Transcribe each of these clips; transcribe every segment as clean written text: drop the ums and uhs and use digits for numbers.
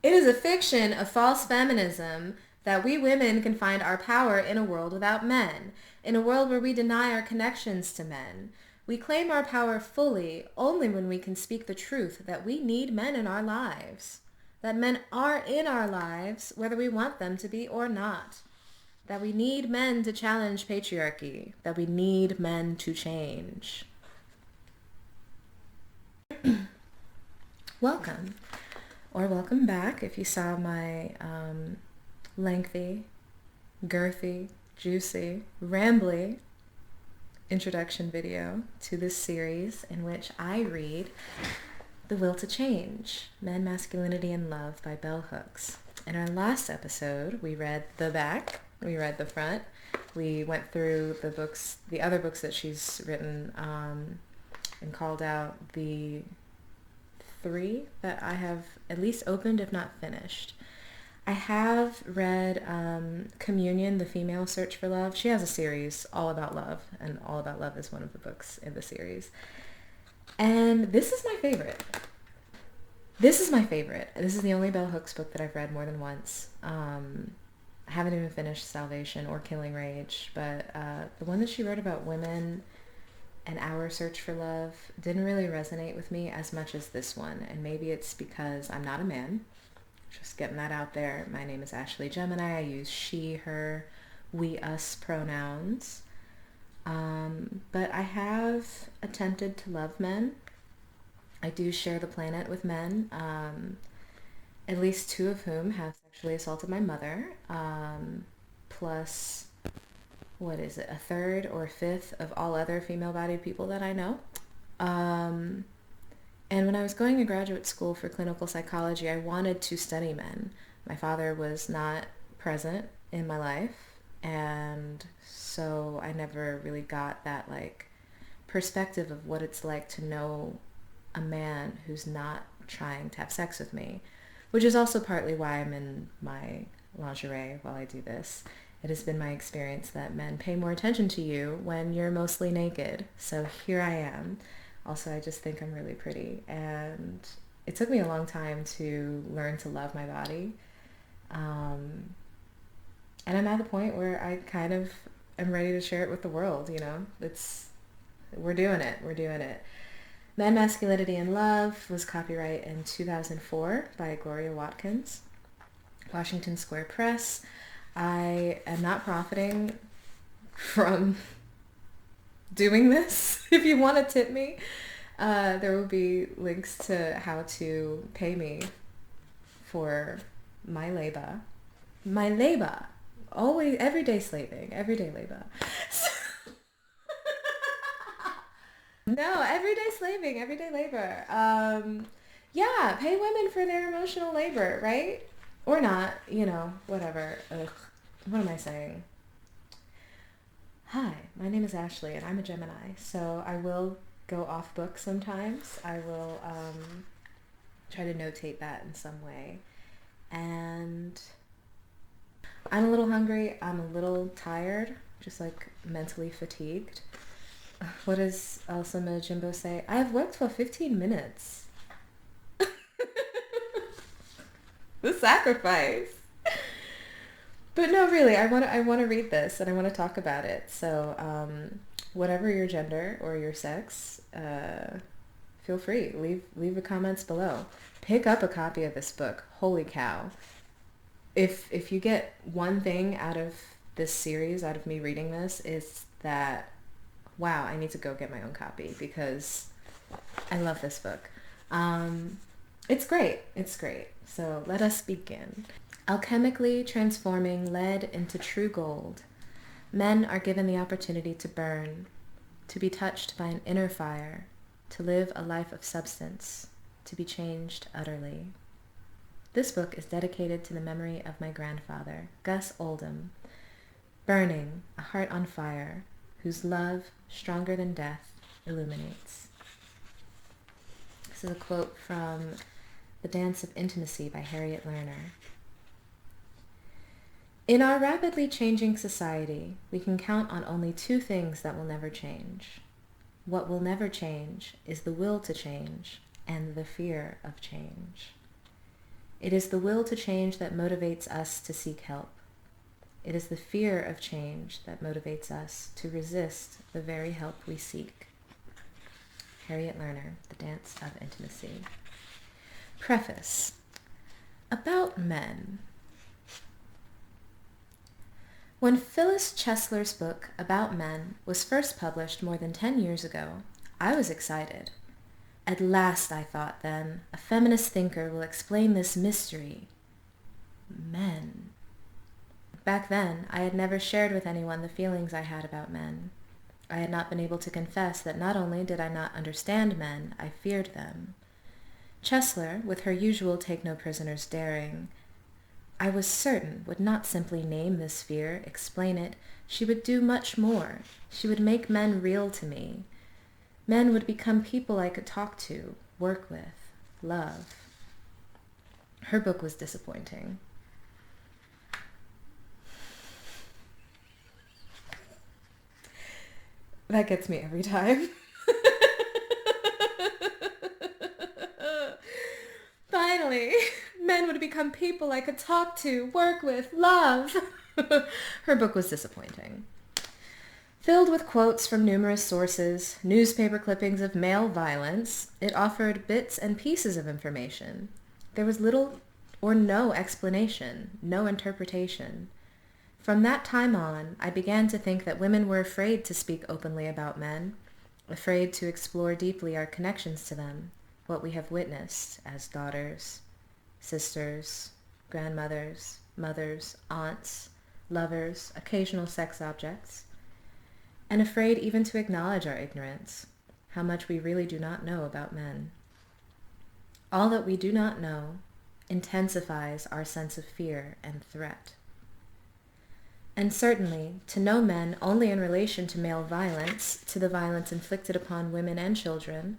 It is a fiction of false feminism that we women can find our power in a world without men, in a world where we deny our connections to men. We claim our power fully only when we can speak the truth that we need men in our lives, that men are in our lives whether we want them to be or not, that we need men to challenge patriarchy, that we need men to change. Welcome, or welcome back if you saw my lengthy, girthy, juicy, rambly introduction video to this series in which I read The Will to Change, Men, Masculinity, and Love by Bell Hooks. In our last episode, we read the back, we read the front, we went through the books, the other books that she's written, and called out the 3 that I have at least opened, if not finished. I have read Communion, The Female Search for Love. She has a series all about love, and All About Love is one of the books in the series. And this is my favorite. This is the only Bell Hooks book that I've read more than once. I haven't even finished Salvation or Killing Rage, but the one that she wrote about women and our search for love didn't really resonate with me as much as this one. And maybe it's because I'm not a man. Just getting that out there. My name is Ashley Gemini. I use she, her, we, us pronouns. But I have attempted to love men. I do share the planet with men, at least 2 of whom have sexually assaulted my mother, plus, what is it, a third or a fifth of all other female-bodied people that I know. And when I was going to graduate school for clinical psychology, I wanted to study men. My father was not present in my life, and so I never really got that perspective of what it's like to know a man who's not trying to have sex with me, which is also partly why I'm in my lingerie while I do this. It has been my experience that men pay more attention to you when you're mostly naked. So here I am. Also, I just think I'm really pretty, and it took me a long time to learn to love my body. And I'm at the point where I kind of am ready to share it with the world, we're doing it. Men, Masculinity, and Love was copyright in 2004 by Gloria Watkins, Washington Square Press. I am not profiting from doing this. If you want to tip me, there will be links to how to pay me for my labor. Always, everyday slaving, everyday labor. No, everyday slaving, everyday labor. Yeah, pay women for their emotional labor, right? Or not, whatever. Ugh, what am I saying? Hi, my name is Ashley, and I'm a Gemini, so I will go off book sometimes. I will try to notate that in some way. And I'm a little hungry. I'm a little tired, just mentally fatigued. What does Elsa Majimbo say? I have worked for 15 minutes. The sacrifice. But no, really, I want to read this, and I want to talk about it. So, whatever your gender or your sex, feel free. Leave the comments below. Pick up a copy of this book. Holy cow. If you get one thing out of this series, out of me reading this, is that, wow, I need to go get my own copy because I love this book. It's great. So let us begin. Alchemically transforming lead into true gold, men are given the opportunity to burn, to be touched by an inner fire, to live a life of substance, to be changed utterly. This book is dedicated to the memory of my grandfather, Gus Oldham, burning, a heart on fire, whose love, stronger than death, illuminates. This is a quote from The Dance of Intimacy by Harriet Lerner. In our rapidly changing society, we can count on only 2 things that will never change. What will never change is the will to change and the fear of change. It is the will to change that motivates us to seek help. It is the fear of change that motivates us to resist the very help we seek. Harriet Lerner, The Dance of Intimacy. Preface. About men. When Phyllis Chesler's book About Men was first published more than 10 years ago, I was excited. At last, I thought then, a feminist thinker will explain this mystery. Men. Back then, I had never shared with anyone the feelings I had about men. I had not been able to confess that not only did I not understand men, I feared them. Chesler, with her usual take-no-prisoners daring, I was certain would not simply name this fear, explain it. She would do much more. She would make men real to me. Men would become people I could talk to, work with, love. Her book was disappointing. That gets me every time. Finally, men would become people I could talk to, work with, love. Her book was disappointing. Filled with quotes from numerous sources, newspaper clippings of male violence, it offered bits and pieces of information. There was little or no explanation, no interpretation. From that time on, I began to think that women were afraid to speak openly about men, afraid to explore deeply our connections to them, what we have witnessed as daughters, sisters, grandmothers, mothers, aunts, lovers, occasional sex objects, and afraid even to acknowledge our ignorance, how much we really do not know about men. All that we do not know intensifies our sense of fear and threat. And certainly, to know men only in relation to male violence, to the violence inflicted upon women and children,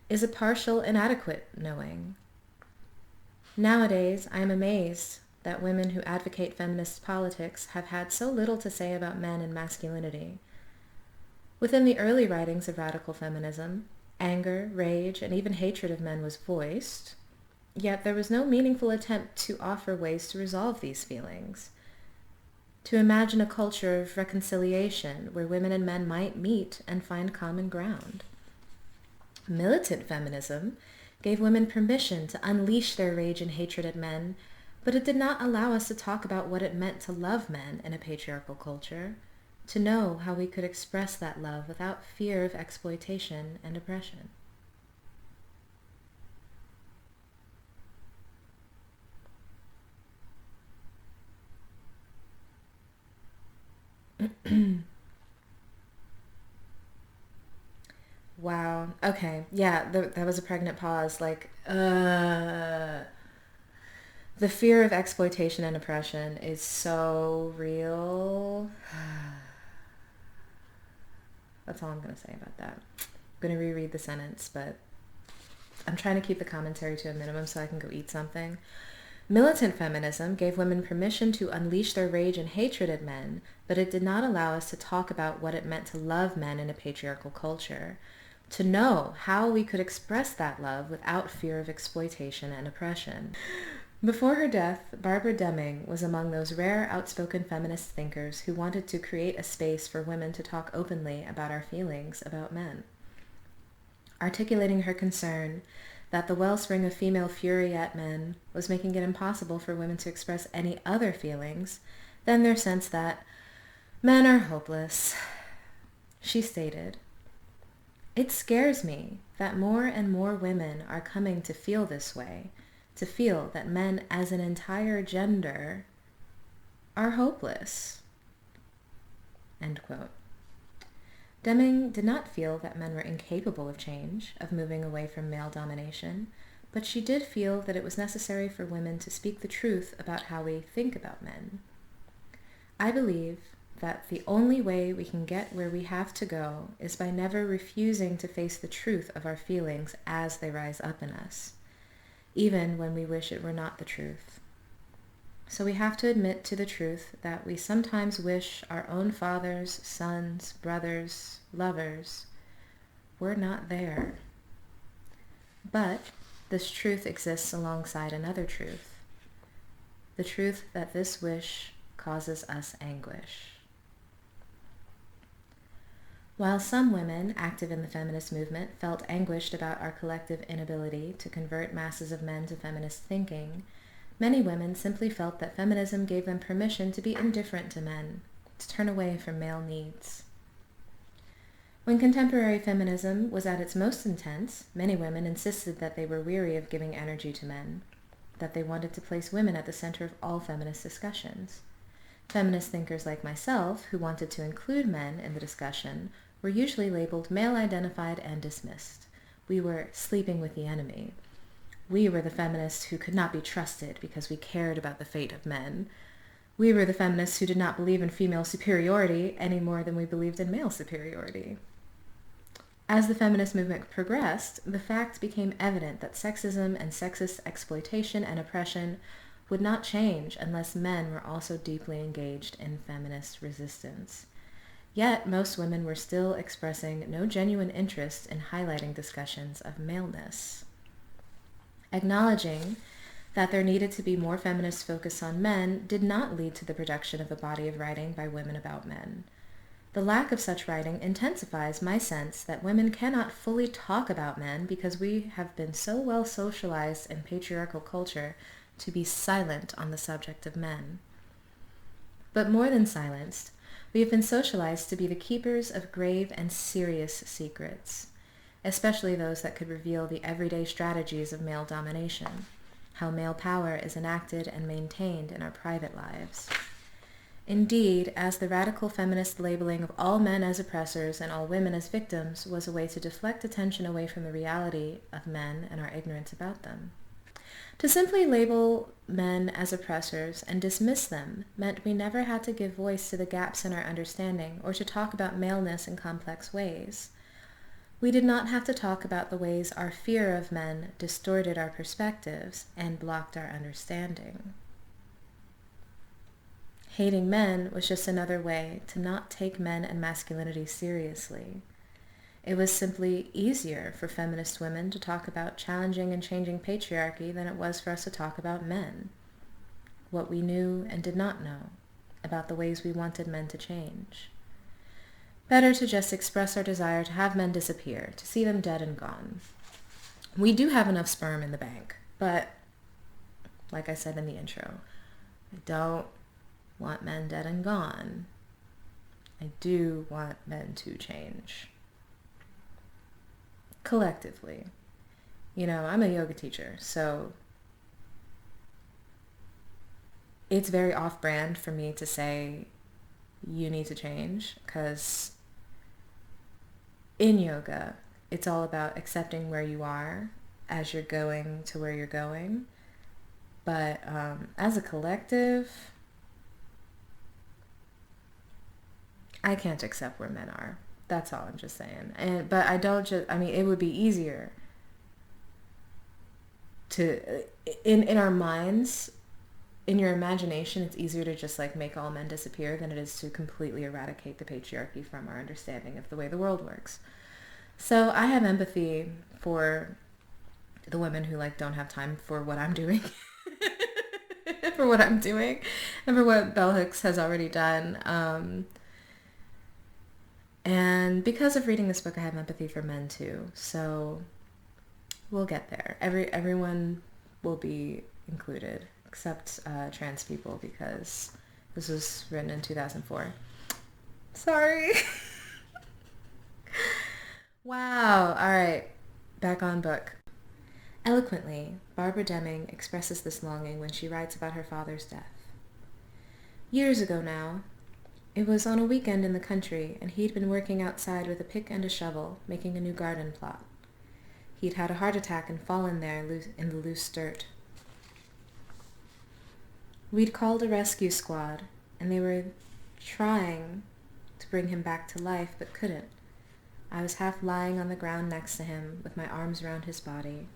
is a partial, inadequate knowing. Nowadays, I am amazed that women who advocate feminist politics have had so little to say about men and masculinity. Within the early writings of radical feminism, anger, rage, and even hatred of men was voiced, yet there was no meaningful attempt to offer ways to resolve these feelings, to imagine a culture of reconciliation where women and men might meet and find common ground. Militant feminism gave women permission to unleash their rage and hatred at men, but it did not allow us to talk about what it meant to love men in a patriarchal culture, to know how we could express that love without fear of exploitation and oppression. Wow. Okay. Yeah, that was a pregnant pause. The fear of exploitation and oppression is so real. That's all I'm going to say about that. I'm going to reread the sentence, but I'm trying to keep the commentary to a minimum so I can go eat something. Militant feminism gave women permission to unleash their rage and hatred at men, but it did not allow us to talk about what it meant to love men in a patriarchal culture, to know how we could express that love without fear of exploitation and oppression. Before her death, Barbara Deming was among those rare outspoken feminist thinkers who wanted to create a space for women to talk openly about our feelings about men. Articulating her concern that the wellspring of female fury at men was making it impossible for women to express any other feelings than their sense that men are hopeless, she stated, "It scares me that more and more women are coming to feel this way, to feel that men as an entire gender are hopeless." End quote. Deming did not feel that men were incapable of change, of moving away from male domination, but she did feel that it was necessary for women to speak the truth about how we think about men. I believe that the only way we can get where we have to go is by never refusing to face the truth of our feelings as they rise up in us, even when we wish it were not the truth. So we have to admit to the truth that we sometimes wish our own fathers, sons, brothers, lovers were not there. But this truth exists alongside another truth, the truth that this wish causes us anguish. While some women active in the feminist movement felt anguished about our collective inability to convert masses of men to feminist thinking, many women simply felt that feminism gave them permission to be indifferent to men, to turn away from male needs. When contemporary feminism was at its most intense, many women insisted that they were weary of giving energy to men, that they wanted to place women at the center of all feminist discussions. Feminist thinkers like myself, who wanted to include men in the discussion, were usually labeled male-identified and dismissed. We were sleeping with the enemy. We were the feminists who could not be trusted because we cared about the fate of men. We were the feminists who did not believe in female superiority any more than we believed in male superiority. As the feminist movement progressed, the fact became evident that sexism and sexist exploitation and oppression would not change unless men were also deeply engaged in feminist resistance. Yet, most women were still expressing no genuine interest in highlighting discussions of maleness. Acknowledging that there needed to be more feminist focus on men did not lead to the production of a body of writing by women about men. The lack of such writing intensifies my sense that women cannot fully talk about men because we have been so well socialized in patriarchal culture to be silent on the subject of men. But more than silenced, we have been socialized to be the keepers of grave and serious secrets, especially those that could reveal the everyday strategies of male domination, how male power is enacted and maintained in our private lives. Indeed, as the radical feminist labeling of all men as oppressors and all women as victims was a way to deflect attention away from the reality of men and our ignorance about them. To simply label men as oppressors and dismiss them meant we never had to give voice to the gaps in our understanding or to talk about maleness in complex ways. We did not have to talk about the ways our fear of men distorted our perspectives and blocked our understanding. Hating men was just another way to not take men and masculinity seriously. It was simply easier for feminist women to talk about challenging and changing patriarchy than it was for us to talk about men, what we knew and did not know about the ways we wanted men to change. Better to just express our desire to have men disappear, to see them dead and gone. We do have enough sperm in the bank, but like I said in the intro, I don't want men dead and gone. I do want men to change. Collectively. You know, I'm a yoga teacher, so it's very off-brand for me to say you need to change, because in yoga, it's all about accepting where you are as you're going to where you're going. But as a collective, I can't accept where men are. That's all I'm just saying. But I don't just, I mean, it would be easier to, in our minds, in your imagination, it's easier to just like make all men disappear than it is to completely eradicate the patriarchy from our understanding of the way the world works. So I have empathy for the women who like don't have time for what I'm doing, for what I'm doing, and for what Bell Hooks has already done. And because of reading this book, I have empathy for men too. So we'll get there. Everyone will be included, except trans people, because this was written in 2004. Sorry. Wow. All right. Back on book. Eloquently, Barbara Deming expresses this longing when she writes about her father's death. Years ago now, it was on a weekend in the country, and he'd been working outside with a pick and a shovel, making a new garden plot. He'd had a heart attack and fallen there in the loose dirt. We'd called a rescue squad, and they were trying to bring him back to life, but couldn't. I was half lying on the ground next to him, with my arms around his body.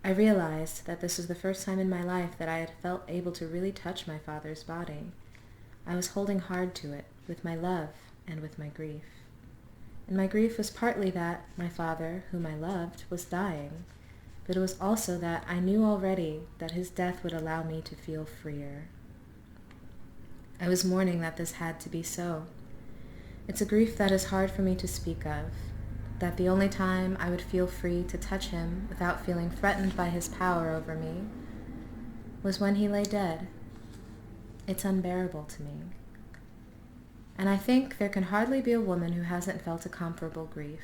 I realized that this was the first time in my life that I had felt able to really touch my father's body. I was holding hard to it, with my love and with my grief. And my grief was partly that my father, whom I loved, was dying. but it was also that I knew already that his death would allow me to feel freer. I was mourning that this had to be so. It's a grief that is hard for me to speak of, that the only time I would feel free to touch him without feeling threatened by his power over me was when he lay dead. It's unbearable to me. And I think there can hardly be a woman who hasn't felt a comparable grief.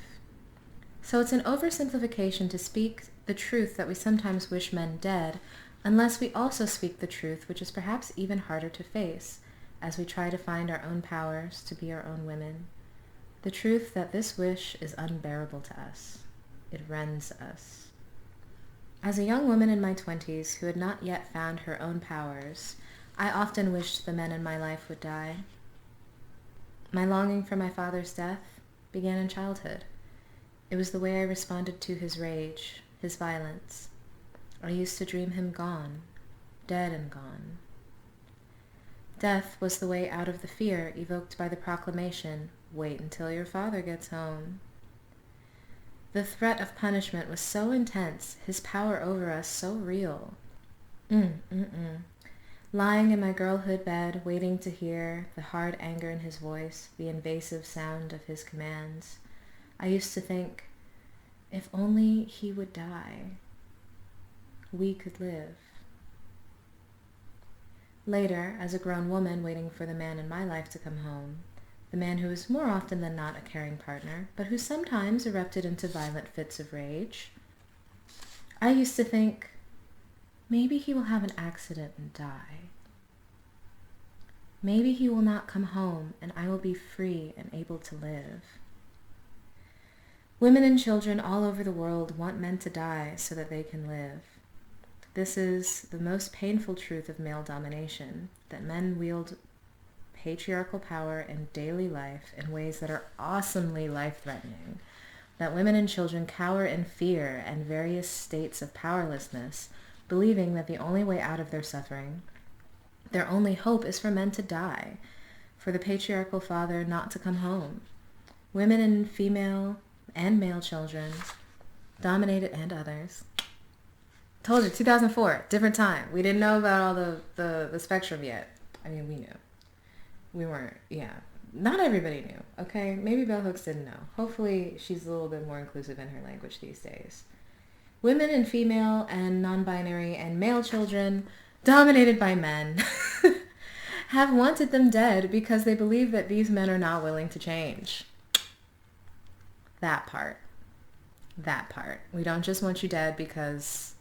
So it's an oversimplification to speak the truth that we sometimes wish men dead, unless we also speak the truth, which is perhaps even harder to face, as we try to find our own powers to be our own women. The truth that this wish is unbearable to us. It rends us. As a young woman in my 20s who had not yet found her own powers, I often wished the men in my life would die. My longing for my father's death began in childhood. It was the way I responded to his rage, his violence. I used to dream him gone, dead and gone. Death was the way out of the fear evoked by the proclamation, "Wait until your father gets home." The threat of punishment was so intense, his power over us so real. Lying in my girlhood bed, waiting to hear the hard anger in his voice, the invasive sound of his commands, I used to think, if only he would die, we could live. Later, as a grown woman waiting for the man in my life to come home, the man who is more often than not a caring partner, but who sometimes erupted into violent fits of rage, I used to think, maybe he will have an accident and die. Maybe he will not come home and I will be free and able to live. Women and children all over the world want men to die so that they can live. This is the most painful truth of male domination, that men wield patriarchal power in daily life in ways that are awesomely life-threatening, that women and children cower in fear and various states of powerlessness, believing that the only way out of their suffering, their only hope, is for men to die, for the patriarchal father not to come home. Women and female and male children, dominated, and others. Told you, 2004, different time. We didn't know about all the spectrum yet. I mean, we knew. We weren't, not everybody knew, okay? Maybe Bell Hooks didn't know. Hopefully she's a little bit more inclusive in her language these days. Women and female and non-binary and male children, dominated by men, have wanted them dead because they believe that these men are not willing to change. That part. We don't just want you dead because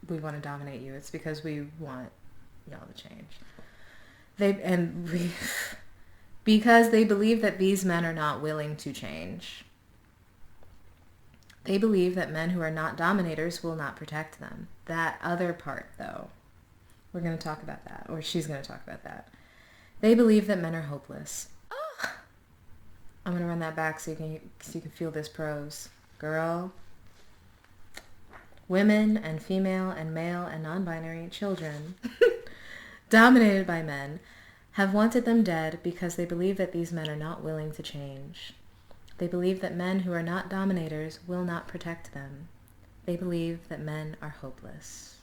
we want to dominate you. It's because we want y'all to change. Because they believe that these men are not willing to change. They believe that men who are not dominators will not protect them. That other part, though, we're going to talk about that, or she's going to talk about that. They believe that men are hopeless. Oh. I'm going to run that back so you can feel this prose. Girl, women and female and male and non-binary children dominated by men have wanted them dead because they believe that these men are not willing to change. They believe that men who are not dominators will not protect them. They believe that men are hopeless.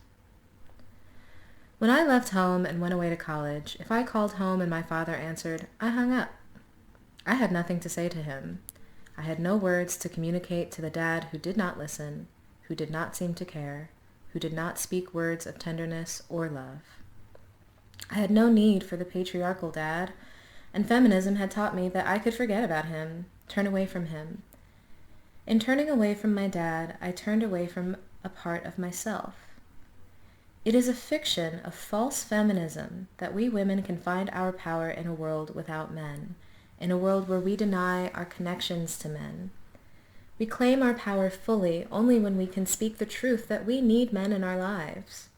When I left home and went away to college, if I called home and my father answered, I hung up. I had nothing to say to him. I had no words to communicate to the dad who did not listen, who did not seem to care, who did not speak words of tenderness or love. I had no need for the patriarchal dad, and feminism had taught me that I could forget about him, turn away from him. In turning away from my dad, I turned away from a part of myself. It is a fiction of false feminism that we women can find our power in a world without men, in a world where we deny our connections to men. We claim our power fully only when we can speak the truth that we need men in our lives,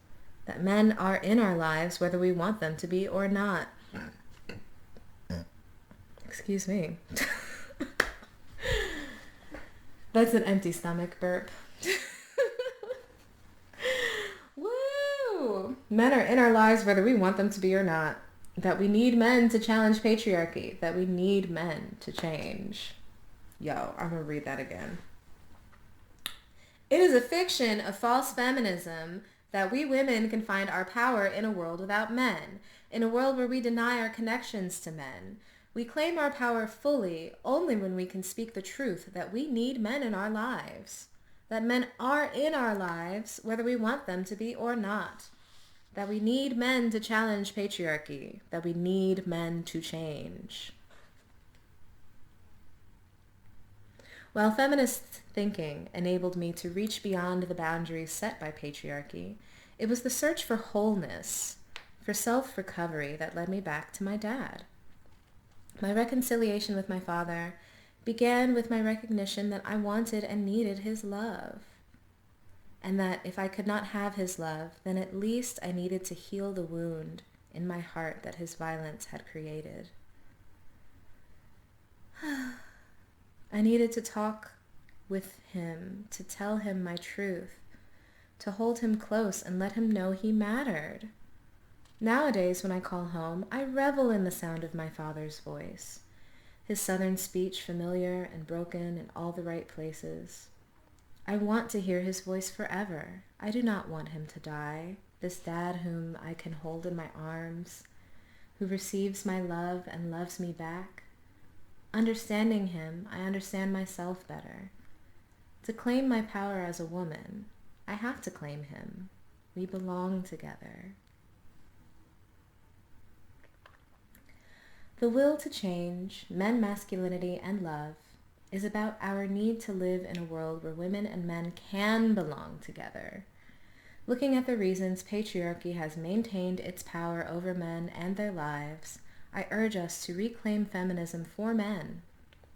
that men are in our lives whether we want them to be or not. Excuse me. That's an empty stomach burp. Woo! Men are in our lives whether we want them to be or not. That we need men to challenge patriarchy. That we need men to change. Yo, I'm going to read that again. It is a fiction of false feminism that we women can find our power in a world without men, in a world where we deny our connections to men. We claim our power fully only when we can speak the truth that we need men in our lives, that men are in our lives whether we want them to be or not, that we need men to challenge patriarchy, that we need men to change. While feminist thinking enabled me to reach beyond the boundaries set by patriarchy, it was the search for wholeness, for self-recovery that led me back to my dad. My reconciliation with my father began with my recognition that I wanted and needed his love, and that if I could not have his love, then at least I needed to heal the wound in my heart that his violence had created. I needed to talk with him, to tell him my truth, to hold him close and let him know he mattered. Nowadays, when I call home, I revel in the sound of my father's voice, his southern speech familiar and broken in all the right places. I want to hear his voice forever. I do not want him to die, this dad whom I can hold in my arms, who receives my love and loves me back. Understanding him, I understand myself better. To claim my power as a woman, I have to claim him. We belong together. The will to change, men, masculinity, and love is about our need to live in a world where women and men can belong together. Looking at the reasons patriarchy has maintained its power over men and their lives, I urge us to reclaim feminism for men,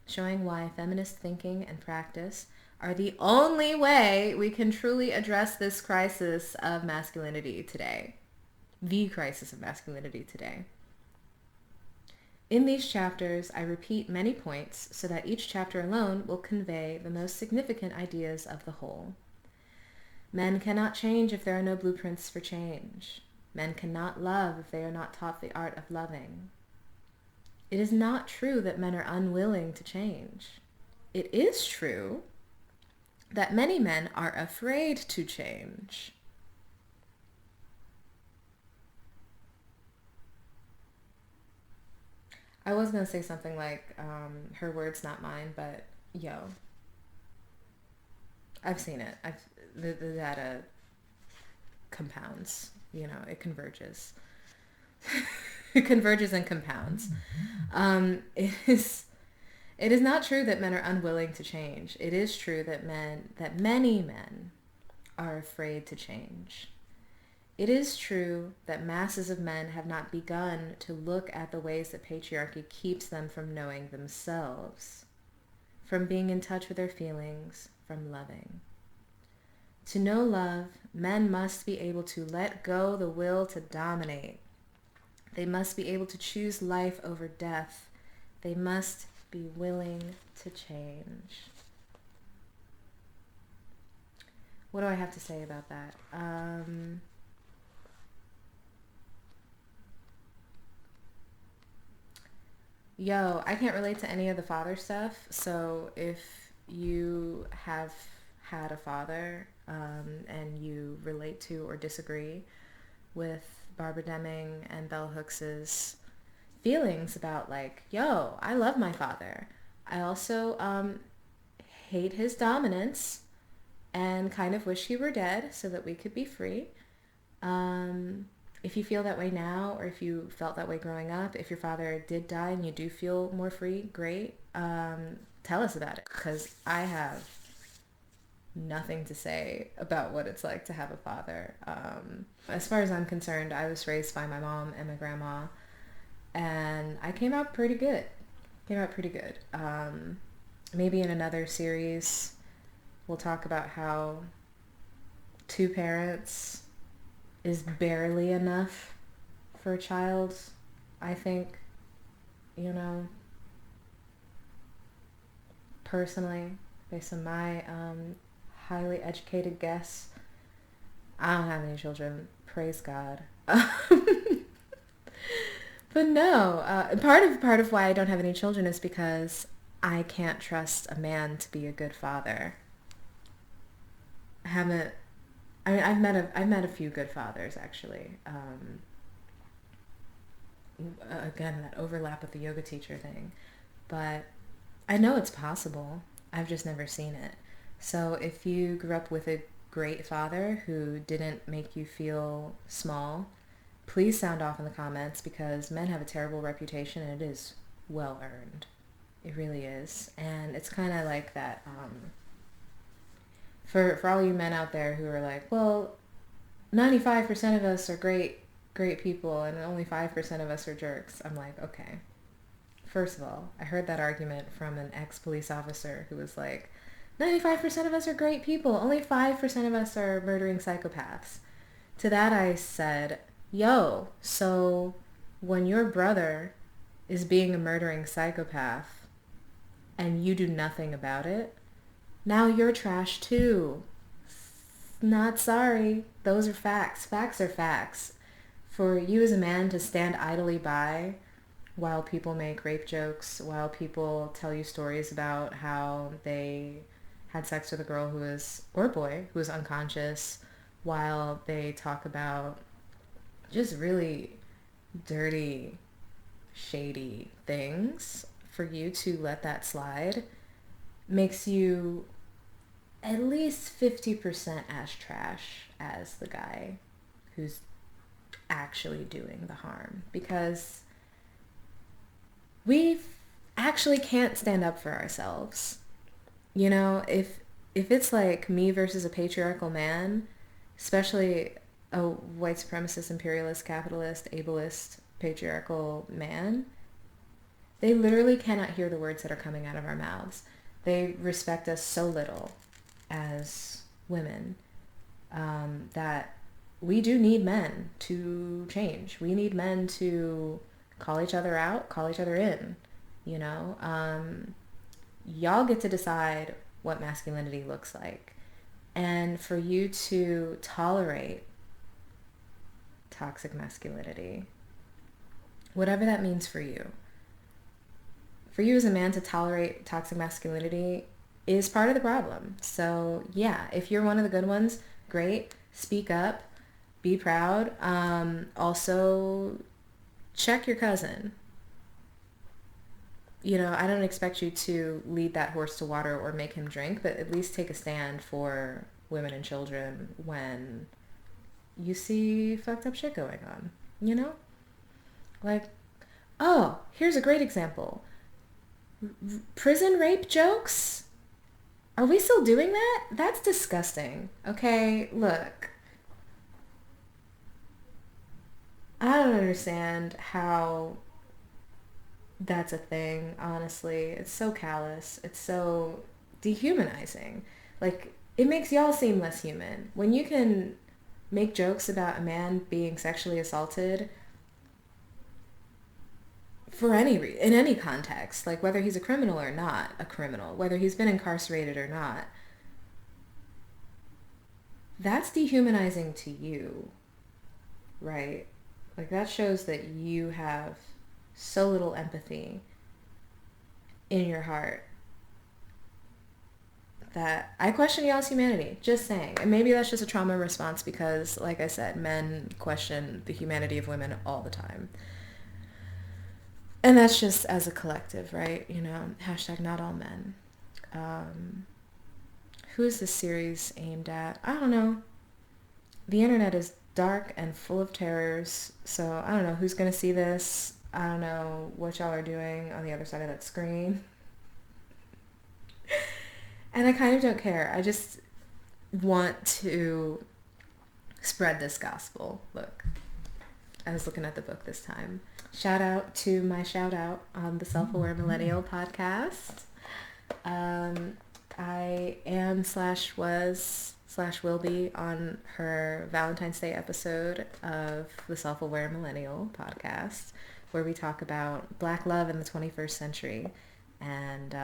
showing why feminist thinking and practice are the only way we can truly address this crisis of masculinity today. The crisis of masculinity today. In these chapters, I repeat many points so that each chapter alone will convey the most significant ideas of the whole. Men cannot change if there are no blueprints for change. Men cannot love if they are not taught the art of loving. It is not true that men are unwilling to change. It is true that many men are afraid to change. I was going to say something like, her words, not mine, but yo, I've seen it. The data compounds, it converges. It converges and compounds. It is not true that men are unwilling to change. It is true that many men are afraid to change. It is true that masses of men have not begun to look at the ways that patriarchy keeps them from knowing themselves, from being in touch with their feelings, from loving. To know love, men must be able to let go the will to dominate. They must be able to choose life over death. They must be willing to change. What do I have to say about that? I can't relate to any of the father stuff, so if you have had a father and you relate to or disagree with Barbara Deming and Bell Hooks's feelings about I love my father. I also hate his dominance and kind of wish he were dead so that we could be free. If you feel that way now, or if you felt that way growing up, if your father did die and you do feel more free, great. Tell us about it, because I have nothing to say about what it's like to have a father. As far as I'm concerned, I was raised by my mom and my grandma, and I came out pretty good. Maybe in another series, we'll talk about how 2 parents is barely enough for a child, I think, personally, based on my highly educated guess. I don't have any children, praise God. But no, part of why I don't have any children is because I can't trust a man to be a good father. haven't, I mean, I've met a few good fathers, actually. Again, that overlap with the yoga teacher thing. But I know it's possible. I've just never seen it. So if you grew up with a great father who didn't make you feel small, please sound off in the comments, because men have a terrible reputation and it is well earned. It really is. And it's kind of like that, for all you men out there who are like, well, 95% of us are great people and only 5% of us are jerks. I'm like, okay. First of all, I heard that argument from an ex-police officer who was like, 95% of us are great people, only 5% of us are murdering psychopaths. To that I said, yo, so when your brother is being a murdering psychopath and you do nothing about it, now you're trash too. Not sorry. Those are facts. Facts are facts. For you as a man to stand idly by while people make rape jokes, while people tell you stories about how they had sex with a girl who was, or a boy, who was unconscious, while they talk about just really dirty, shady things, for you to let that slide makes you at least 50% as trash as the guy who's actually doing the harm. Because we actually can't stand up for ourselves. You know, if it's like me versus a patriarchal man, especially a white supremacist, imperialist, capitalist, ableist, patriarchal man, they literally cannot hear the words that are coming out of our mouths. They respect us so little as women, that we do need men to change. We need men to call each other out, call each other in, you know? Y'all get to decide what masculinity looks like. And for you to tolerate toxic masculinity, whatever that means for you as a man to tolerate toxic masculinity is part of the problem. So yeah, if you're one of the good ones, great. Speak up. Be proud. Also, check your cousin. You know, I don't expect you to lead that horse to water or make him drink, but at least take a stand for women and children when you see fucked up shit going on, you know? Like, oh, here's a great example. Prison rape jokes? Are we still doing that? That's disgusting. Okay, look. I don't understand how that's a thing, honestly. It's so callous. It's so dehumanizing. Like, it makes y'all seem less human. When you can make jokes about a man being sexually assaulted for in any context, like whether he's a criminal or not a criminal, whether he's been incarcerated or not, that's dehumanizing to you, right? Like, that shows that you have so little empathy in your heart that I question y'all's humanity. Just saying. And maybe that's just a trauma response because, like I said, men question the humanity of women all the time. And that's just as a collective, right? You know, hashtag not all men. Who is this series aimed at? I don't know. The internet is dark and full of terrors, so I don't know who's going to see this. I don't know what y'all are doing on the other side of that screen. And I kind of don't care. I just want to spread this gospel. Look, I was looking at the book this time. Shout out to my shout out on the Self-Aware Millennial podcast. I am / was / will be on her Valentine's Day episode of the Self-Aware Millennial podcast, where we talk about Black love in the 21st century. And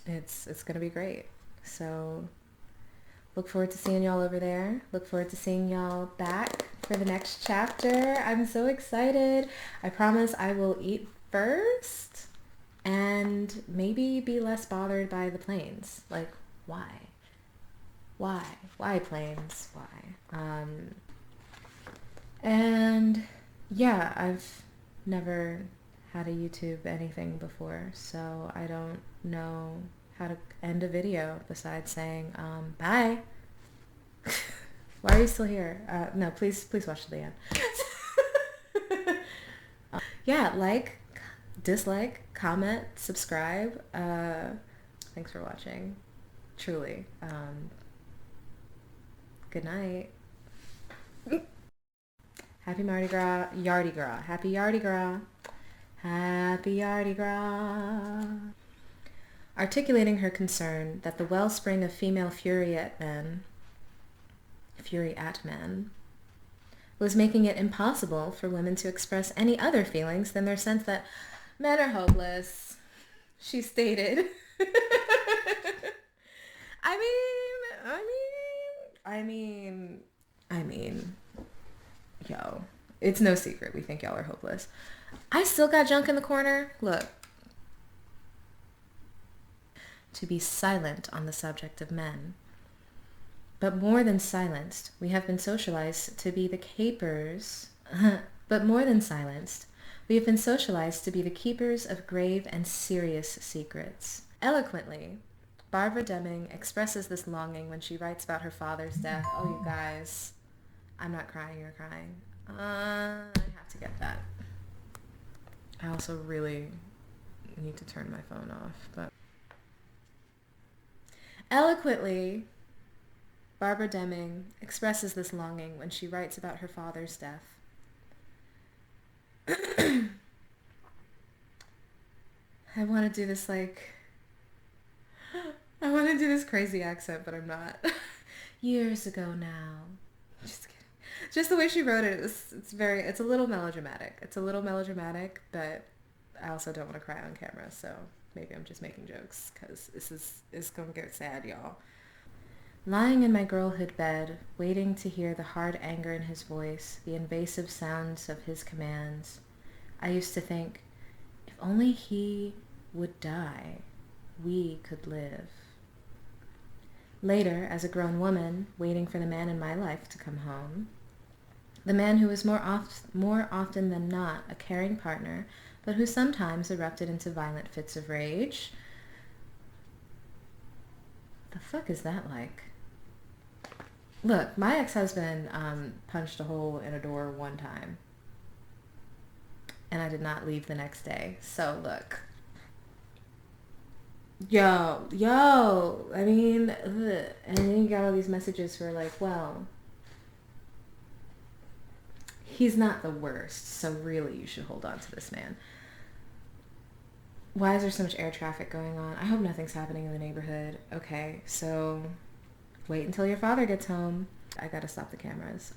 it's going to be great. So look forward to seeing y'all over there. Look forward to seeing y'all back for the next chapter. I'm so excited. I promise I will eat first and maybe be less bothered by the planes. Like, why? Why planes? Why? And yeah, I've never had a YouTube anything before, so I don't know how to end a video besides saying, bye. Why are you still here? No, please watch to the end. Yeah, like, dislike, comment, subscribe. Thanks for watching. Truly. Good night. Happy Mardi Gras. Yardi Gras. Happy Yardi Gras. Happy Yardi Gras. Articulating her concern that the wellspring of female fury at men was making it impossible for women to express any other feelings than their sense that men are hopeless, she stated. I mean, yo, it's no secret we think y'all are hopeless. I still got junk in the corner. Look. To be silent on the subject of men. But more than silenced, we have been socialized to be the keepers of grave and serious secrets. Eloquently, Barbara Deming expresses this longing when she writes about her father's death. Oh, you guys, I'm not crying, you're crying. I have to get that. I also really need to turn my phone off, but... Eloquently, Barbara Deming expresses this longing when she writes about her father's death. I want to do this crazy accent, but I'm not. Years ago now. Just kidding. Just the way she wrote it, it's a little melodramatic. But I also don't want to cry on camera, so maybe I'm just making jokes, because it's going to get sad, y'all. Lying in my girlhood bed, waiting to hear the hard anger in his voice, the invasive sounds of his commands, I used to think, if only he would die, we could live. Later, as a grown woman, waiting for the man in my life to come home, the man who was more often than not a caring partner, but who sometimes erupted into violent fits of rage. The fuck is that like? Look, my ex-husband punched a hole in a door one time, and I did not leave the next day. So look, yo, I mean, ugh. And then you got all these messages who are like, well, he's not the worst, so really you should hold on to this man. Why is there so much air traffic going on? I hope nothing's happening in the neighborhood. Okay, so wait until your father gets home. I gotta stop the cameras.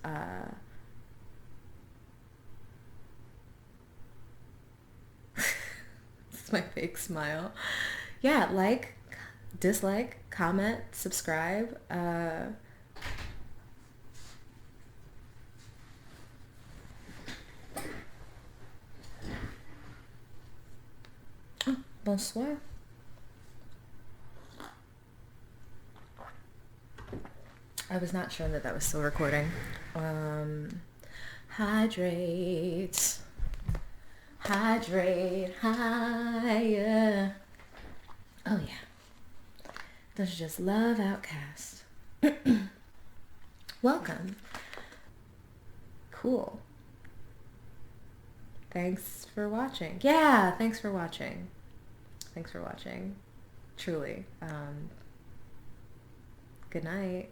This is my fake smile. Yeah, like, dislike, comment, subscribe. Bonsoir. I was not sure that was still recording. Hydrate, higher. Oh yeah. Don't you just love Outcast? Welcome. Cool. Thanks for watching. Yeah, thanks for watching. Truly. Good night.